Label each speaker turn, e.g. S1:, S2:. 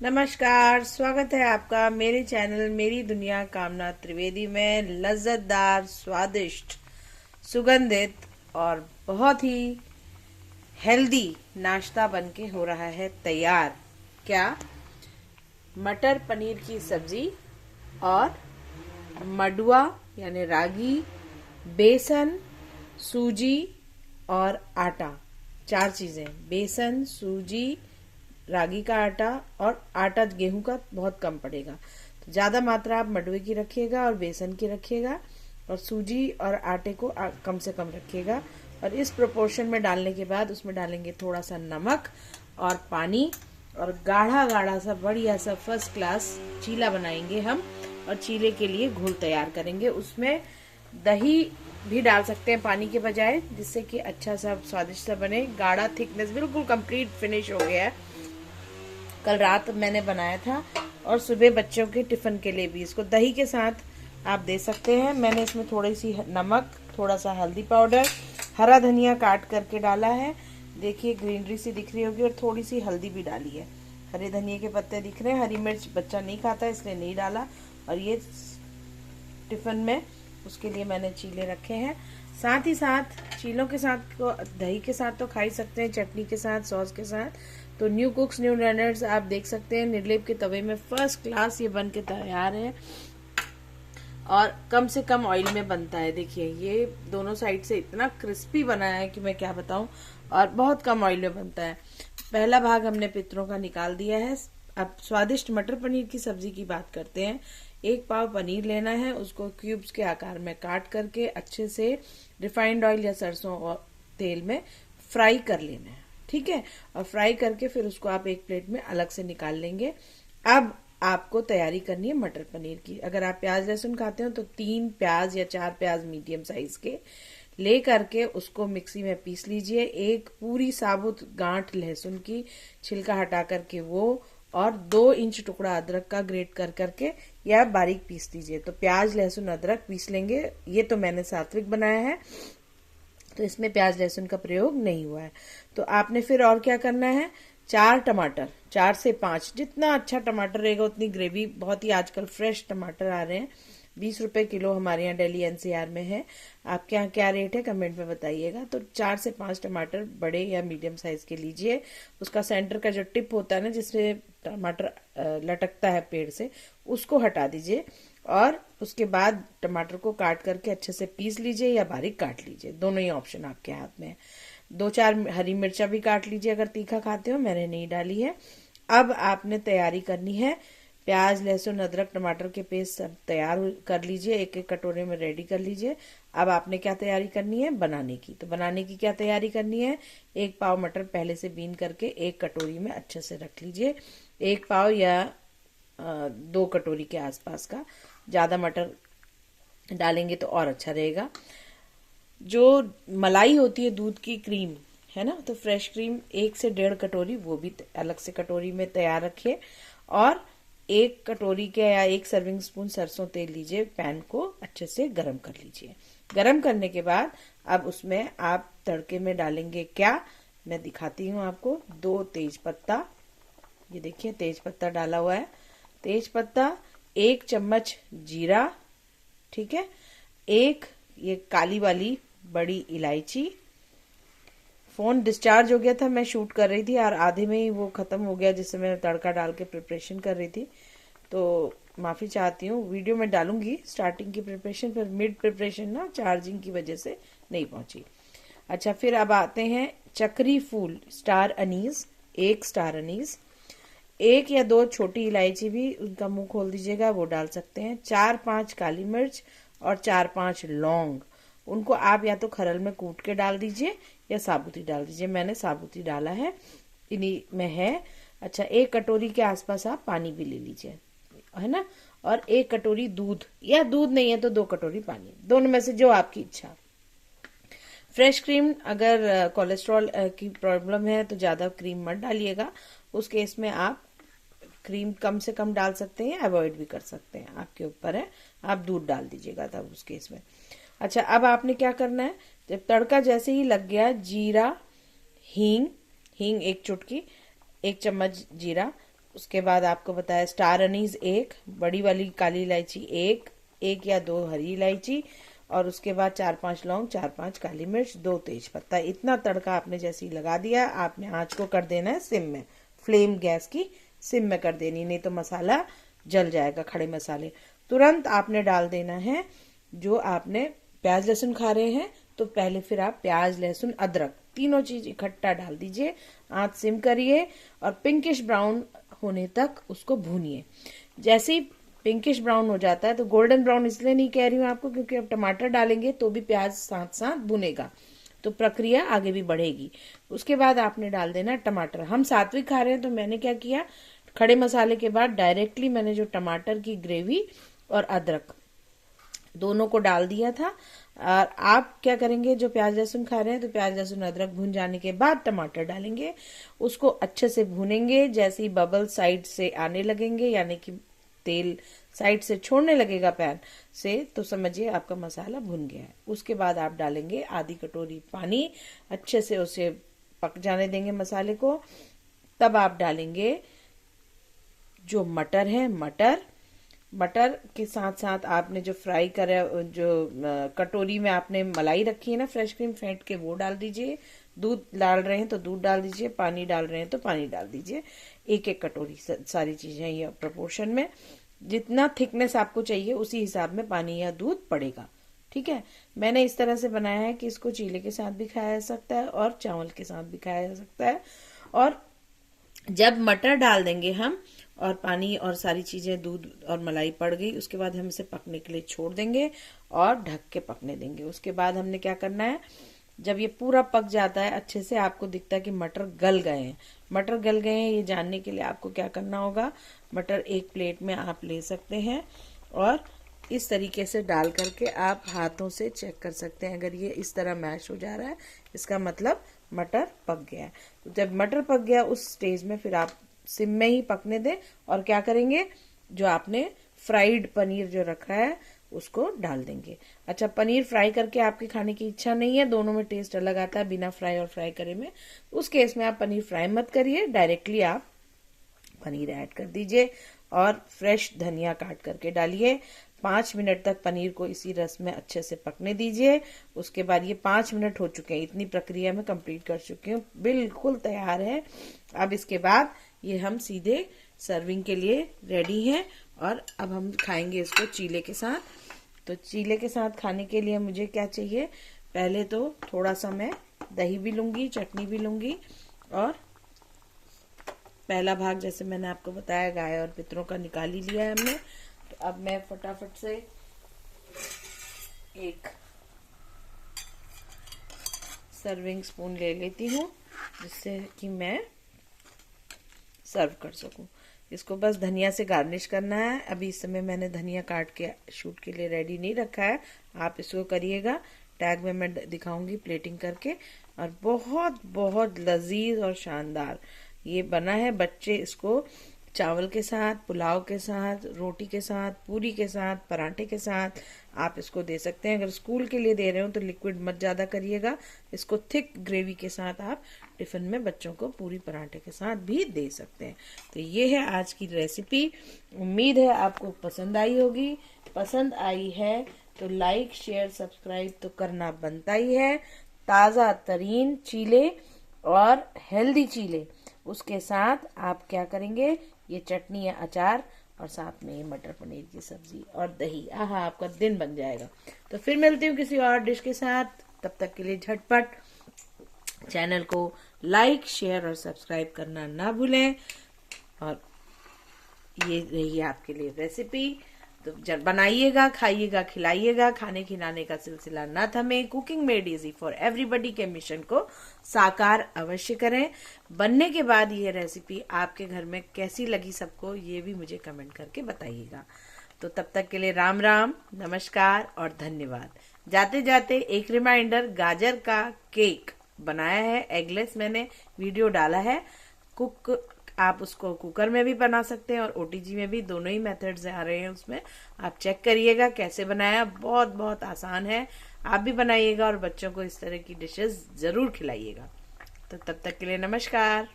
S1: नमस्कार, स्वागत है आपका मेरे चैनल मेरी दुनिया कामना त्रिवेदी में। लज्जतदार, स्वादिष्ट, सुगंधित और बहुत ही हेल्दी नाश्ता बनके हो रहा है तैयार। क्या? मटर पनीर की सब्जी और मडुआ यानी रागी, बेसन, सूजी और आटा। चार चीजें, बेसन, सूजी, रागी का आटा, और आटा गेहूं का बहुत कम पड़ेगा। तो ज्यादा मात्रा आप मडवे की रखिएगा और बेसन की रखिएगा, और सूजी और आटे को कम से कम रखिएगा। और इस प्रोपोर्शन में डालने के बाद उसमें डालेंगे थोड़ा सा नमक और पानी, और गाढ़ा गाढ़ा सा बढ़िया सा फर्स्ट क्लास चीला बनाएंगे हम। और चीले के लिए घोल तैयार करेंगे। उसमें दही भी डाल सकते हैं पानी के बजाय, जिससे कि अच्छा सा स्वादिष्ट सा बने। गाढ़ा थिकनेस बिल्कुल कंप्लीट फिनिश हो गया है। कल रात मैंने बनाया था और सुबह बच्चों के टिफिन के लिए भी इसको दही के साथ आप दे सकते हैं। मैंने इसमें थोड़ी सी नमक, थोड़ा सा हल्दी पाउडर, हरा धनिया काट करके डाला है। देखिए ग्रीनरी सी दिख रही होगी, और थोड़ी सी हल्दी भी डाली है। हरे धनिया के पत्ते दिख रहे हैं। हरी मिर्च बच्चा नहीं खाता इसलिए नहीं डाला। और ये टिफिन में उसके लिए मैंने चीले रखे हैं। साथ ही साथ चीलों के साथ को दही के साथ तो खा ही सकते हैं, चटनी के साथ, सॉस के साथ। तो न्यू कुक्स न्यू लर्नर्स आप देख सकते हैं, निर्लेप के तवे में फर्स्ट क्लास ये बन के तैयार है और कम से कम ऑयल में बनता है। देखिए ये दोनों साइड से इतना क्रिस्पी बना है कि मैं क्या बताऊं, और बहुत कम ऑयल में बनता है। पहला भाग हमने पितरों का निकाल दिया है। अब स्वादिष्ट मटर पनीर की सब्जी की बात करते हैं। 1 पाव पनीर लेना है, उसको क्यूब्स के आकार में काट करके अच्छे से रिफाइंड ऑयल या सरसों और तेल में फ्राई कर लेना है। ठीक है, और फ्राई करके फिर उसको आप एक प्लेट में अलग से निकाल लेंगे। अब आपको तैयारी करनी है मटर पनीर की। अगर आप प्याज लहसुन खाते हो तो 3 प्याज या 4 प्याज मीडियम साइज के ले करके उसको मिक्सी में पीस लीजिए। एक पूरी साबुत गांठ लहसुन की छिलका हटा करके वो, और 2 इंच टुकड़ा अदरक का ग्रेट कर करके या बारीक पीस लीजिए। तो प्याज लहसुन अदरक पीस लेंगे। ये तो मैंने सात्विक बनाया है तो इसमें प्याज लहसुन का प्रयोग नहीं हुआ है। तो आपने फिर और क्या करना है, 4 टमाटर, 4 से 5, जितना अच्छा टमाटर रहेगा उतनी ग्रेवी। बहुत ही आजकल फ्रेश टमाटर आ रहे हैं, 20 रुपए किलो हमारे यहाँ दिल्ली एनसीआर में है। आपके यहाँ क्या रेट है कमेंट में बताइएगा। तो 4 से 5 टमाटर बड़े या मीडियम साइज के लीजिए। उसका सेंटर का जो टिप होता है ना, जिससे टमाटर लटकता है पेड़ से, उसको हटा दीजिए। और उसके बाद टमाटर को काट करके अच्छे से पीस लीजिए या बारीक काट लीजिए, दोनों ही ऑप्शन आपके हाथ में है। 2-4 हरी मिर्चा भी काट लीजिए अगर तीखा खाते हो, मैंने नहीं डाली है। अब आपने तैयारी करनी है, प्याज लहसुन अदरक टमाटर के पेस्ट सब तैयार कर लीजिए, एक एक कटोरे में रेडी कर लीजिए। अब आपने क्या तैयारी करनी है, बनाने की। तो बनाने की क्या तैयारी करनी है, 1 पाव मटर पहले से बीन करके एक कटोरी में अच्छे से रख लीजिए। 1 पाव या 2 कटोरी के आसपास का। ज्यादा मटर डालेंगे तो और अच्छा रहेगा। जो मलाई होती है दूध की क्रीम है ना, तो फ्रेश क्रीम 1 से 1.5 कटोरी वो भी अलग से कटोरी में तैयार रखिए। और 1 कटोरी के या 1 सर्विंग स्पून सरसों तेल लीजिए, पैन को अच्छे से गरम कर लीजिए। गरम करने के बाद अब उसमें आप तड़के में डालेंगे क्या, मैं दिखाती हूँ आपको। 2 तेज पत्ता, ये देखिए तेज पत्ता डाला हुआ है। तेज पत्ता, 1 चम्मच जीरा, ठीक है, 1 ये काली वाली बड़ी इलायची। फोन डिस्चार्ज हो गया था, मैं शूट कर रही थी और आधे में ही वो खत्म हो गया जिससे मैं तड़का डाल के प्रिपरेशन कर रही थी। तो माफी चाहती हूँ, वीडियो में डालूंगी स्टार्टिंग की प्रिपरेशन, पर मिड प्रिपरेशन ना चार्जिंग की वजह से नहीं पहुंची। अच्छा, फिर अब आते हैं चक्री फूल, स्टार अनीस, 1 स्टार अनीस, 1 या 2 छोटी इलायची भी उनका मुंह खोल दीजिएगा, वो डाल सकते हैं। 4-5 काली मिर्च और 4-5 लौंग, उनको आप या तो खरल में कूट के डाल दीजिए या साबुती डाल दीजिए। मैंने साबुती डाला है, इन्हीं में है। अच्छा, 1 कटोरी के आसपास आप पानी भी ले लीजिए, है ना। और 1 कटोरी दूध, या दूध नहीं है तो 2 कटोरी पानी, दोनों में से जो आपकी इच्छा। फ्रेश क्रीम, अगर कोलेस्ट्रॉल की प्रॉब्लम है तो ज्यादा क्रीम मत डालिएगा। उस केस में आप क्रीम कम से कम डाल सकते हैं, अवॉइड भी कर सकते हैं, आपके ऊपर है। आप दूध डाल दीजिएगा तब उस केस में। अच्छा, अब आपने क्या करना है, जब तड़का जैसे ही लग गया, जीरा, हींग, 1 चुटकी, 1 चम्मच जीरा, उसके बाद आपको बताया स्टार अनीस 1, बड़ी वाली काली इलायची 1 या 2 हरी इलायची, और उसके बाद 4-5 लौंग, 4-5 काली मिर्च, 2 तेज पत्ता। इतना तड़का आपने जैसे ही लगा दिया, आपने आंच को कर देना है सिम में, फ्लेम गैस की सिम में कर देनी, नहीं तो मसाला जल जाएगा, खड़े मसाले। तुरंत आपने डाल देना है जो आपने प्याज लहसुन खा रहे हैं तो पहले फिर आप प्याज लहसुन अदरक तीनों चीज इकट्ठा डाल दीजिए, आंच सिम करिए और पिंकिश ब्राउन होने तक उसको भूनिए। जैसे ही पिंकिश ब्राउन हो जाता है, तो गोल्डन ब्राउन इसलिए नहीं कह रही हूँ आपको क्योंकि अब टमाटर डालेंगे तो भी प्याज साथ साथ भुनेगा, तो प्रक्रिया आगे भी बढ़ेगी। उसके बाद आपने डाल देना टमाटर। हम सात्विक खा रहे हैं तो मैंने क्या किया, खड़े मसाले के बाद डायरेक्टली मैंने जो टमाटर की ग्रेवी और अदरक दोनों को डाल दिया था। और आप क्या करेंगे, जो प्याज लहसुन खा रहे हैं तो प्याज लहसुन अदरक भून जाने के बाद टमाटर डालेंगे, उसको अच्छे से भूनेंगे। जैसे ही बबल साइड से आने लगेंगे, यानी कि तेल साइड से छोड़ने लगेगा पैन से, तो समझिए आपका मसाला भुन गया है। उसके बाद आप डालेंगे आधी कटोरी पानी, अच्छे से उसे पक जाने देंगे मसाले को। तब आप डालेंगे जो मटर है, मटर के साथ साथ आपने जो फ्राई करा, जो कटोरी में आपने मलाई रखी है ना फ्रेश क्रीम फेंट के, वो डाल दीजिए। दूध डाल रहे हैं तो दूध डाल दीजिए, पानी डाल रहे हैं तो पानी डाल दीजिए। 1-1 कटोरी सारी चीजें ये प्रोपोर्शन में, जितना थिकनेस आपको चाहिए उसी हिसाब में पानी या दूध पड़ेगा। ठीक है, मैंने इस तरह से बनाया है कि इसको चीले के साथ भी खाया जा सकता है और चावल के साथ भी खाया जा सकता है। और जब मटर डाल देंगे हम और पानी और सारी चीजें दूध और मलाई पड़ गई, उसके बाद हम इसे पकने के लिए छोड़ देंगे और ढक के पकने देंगे। उसके बाद हमने क्या करना है, जब ये पूरा पक जाता है अच्छे से, आपको दिखता है कि मटर गल गए हैं, मटर गल गए हैं ये जानने के लिए आपको क्या करना होगा, मटर एक प्लेट में आप ले सकते हैं और इस तरीके से डाल करके आप हाथों से चेक कर सकते हैं। अगर ये इस तरह मैश हो जा रहा है, इसका मतलब मटर पक गया है। तो जब मटर पक गया उस स्टेज में फिर आप सिम में ही पकने दें और क्या करेंगे, जो आपने फ्राइड पनीर जो रखा है उसको डाल देंगे। अच्छा, पनीर फ्राई करके आपके खाने की इच्छा नहीं है, दोनों में टेस्ट अलग आता है बिना फ्राई और फ्राई करे में, उस केस में आप पनीर फ्राई मत करिए, डायरेक्टली आप पनीर ऐड कर दीजिए और फ्रेश धनिया काट करके डालिए। 5 मिनट तक पनीर को इसी रस में अच्छे से पकने दीजिए। उसके बाद ये 5 मिनट हो चुके हैं, इतनी प्रक्रिया में कंप्लीट कर चुकी हूँ, बिल्कुल तैयार है। अब इसके बाद ये हम सीधे सर्विंग के लिए रेडी हैं और अब हम खाएंगे इसको चीले के साथ। तो चीले के साथ खाने के लिए मुझे क्या चाहिए, पहले तो थोड़ा सा मैं दही भी लूंगी, चटनी भी लूंगी, और पहला भाग जैसे मैंने आपको बताया गाय और पितरों का निकाल ही लिया है हमने। तो अब मैं फटाफट से एक सर्विंग स्पून ले लेती हूँ जिससे कि मैं सर्व कर सकूं। इसको बस धनिया से गार्निश करना है। अभी इस समय मैंने धनिया काट के शूट के लिए रेडी नहीं रखा है, आप इसको करिएगा, टैग में मैं दिखाऊंगी प्लेटिंग करके। और बहुत बहुत लजीज और शानदार ये बना है। बच्चे इसको चावल के साथ, पुलाव के साथ, रोटी के साथ, पूरी के साथ, पराठे के साथ आप इसको दे सकते हैं। अगर स्कूल के लिए दे रहे हो तो लिक्विड मत ज्यादा करिएगा, इसको थिक ग्रेवी के साथ आप टिफिन में बच्चों को पूरी पराठे के साथ भी दे सकते हैं। तो ये है आज की रेसिपी, उम्मीद है आपको पसंद आई होगी। पसंद आई है तो लाइक शेयर सब्सक्राइब तो करना बनता ही है। ताज़ा तरीन चीले और हेल्दी चीले, उसके साथ आप क्या करेंगे, ये चटनी या अचार और साथ में ये मटर पनीर की सब्जी और दही, आहा आपका दिन बन जाएगा। तो फिर मिलती हूँ किसी और डिश के साथ, तब तक के लिए झटपट चैनल को लाइक शेयर और सब्सक्राइब करना ना भूलें। और ये रही आपके लिए रेसिपी, तो जब बनाइएगा, खाइएगा, खिलाइएगा। खाने खिलाने का सिलसिला ना थमे। Cooking made easy for everybody के मिशन को साकार अवश्य करें। बनने के बाद ये रेसिपी आपके घर में कैसी लगी सबको, ये भी मुझे कमेंट करके बताइएगा। तो तब तक के लिए राम राम, नमस्कार और धन्यवाद। जाते जाते एक रिमाइंडर, गाजर का केक बनाया है, एगलेस, मैंने वीडियो डाला है। आप उसको कुकर में भी बना सकते हैं और ओटीजी में भी, दोनों ही मेथड्स आ रहे हैं उसमें। आप चेक करिएगा कैसे बनाया, बहुत बहुत आसान है। आप भी बनाइएगा और बच्चों को इस तरह की डिशेस जरूर खिलाइएगा। तो तब तक के लिए नमस्कार।